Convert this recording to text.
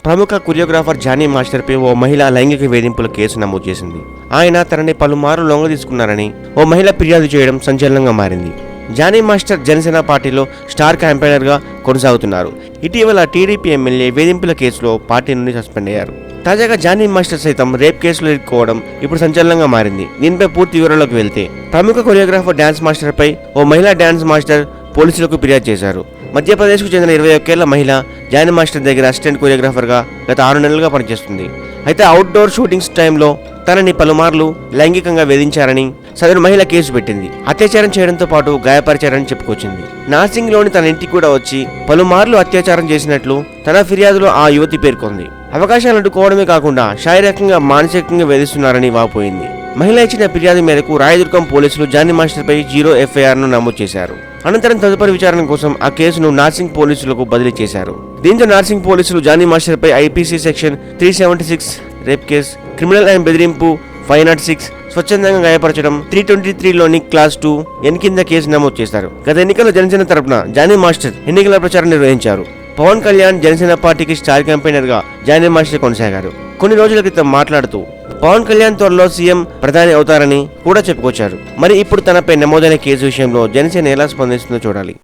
ప్రముఖ choreographer Johnny మాస్టర్పై ఓ మహిళ లైంగిక వేధింపుల కేసు నమోదు చేసింది. ఆయన తనని పలుమార్లు లొంగదీసుకున్నారని ఓ మహిళ ఫిర్యాదు చేయడం సంచలనంగా మారింది. జానీ మాస్టర్ జనసేన పార్టీలో స్టార్ క్యాంపెయినర్గా కొనసాగుతున్నారు. ఇటీవల టీడీపీ ఎమ్మెల్యే వేధింపుల కేసులో పార్టీ నుండి సస్పెండ్ అయ్యారు. తాజాగా జానీ మాస్టర్ సైతం రేప్ కేసులో ఇరుక్కోవడం ఇప్పుడు సంచలనంగా మారింది. దీనిపై పూర్తి వివరాల్లోకి వెళ్తే, ప్రముఖ కొరియోగ్రాఫర్ డాన్స్ మాస్టర్పై ఓ మహిళా డాన్స్ మాస్టర్ పోలీసులకు ఫిర్యాదు చేశారు. మధ్యప్రదేశ్కు చెందిన 21 ఏళ్ల మహిళ జానీ మాస్టర్ దగ్గర అసిస్టెంట్ కొరియోగ్రాఫర్గా గత 6 నెలలుగా పనిచేస్తుంది. అయితే అవుట్డోర్ షూటింగ్స్ టైంలో తనని పలుమార్లు లైంగికంగా వేధించారని సదరు మహిళ కేసు పెట్టింది. అత్యాచారం చేయడంతో పాటు గాయపరిచారని చెప్పుకొచ్చింది. నార్సింగ్లోని తన ఇంటికి కూడా వచ్చి పలుమార్లు అత్యాచారం చేసినట్లు తన ఫిర్యాదులో ఆ యువతి పేర్కొంది. అవకాశాలు అడ్డుకోవడమే కాకుండా శారీరకంగా మానసికంగా వేధిస్తున్నారని వాపోయింది. మహిళ ఇచ్చిన ఫిర్యాదు మేరకు రాయదుర్గం పోలీసులు జానీ మాస్టర్పై 0 FIRను నమోదు చేశారు. అనంతరం తదుపరి విచారణ కోసం ఆ కేసును నార్సింగ్ పోలీసులకు బదిలీ చేశారు. దీంతో నార్సింగ్ పోలీసులు జానీ మాస్టర్పై IPC section 376 rape case, criminal and బెదిరింపు 506, స్వచ్ఛందంగా గాయపరచడం 323లోని క్లాస్ 2N కింద కేసు నమోదు చేశారు. గత ఎన్నికల్లో జనసేన తరపున జానీ మాస్టర్ ఎన్నికల ప్రచారం నిర్వహించారు. పవన్ కళ్యాణ్ జనసేన పార్టీకి స్టార్ క్యాంపెయినర్గా జానీ మాస్టర్ కొనసాగారు. కొన్ని రోజుల క్రితం మాట్లాడుతూ పవన్ కళ్యాణ్ త్వరలో సీఎం ప్రధాని అవుతారని కూడా చెప్పుకొచ్చారు. మరి ఇప్పుడు తనపై నమోదైన కేసు విషయంలో జనసేన ఎలా స్పందిస్తుందో చూడాలి.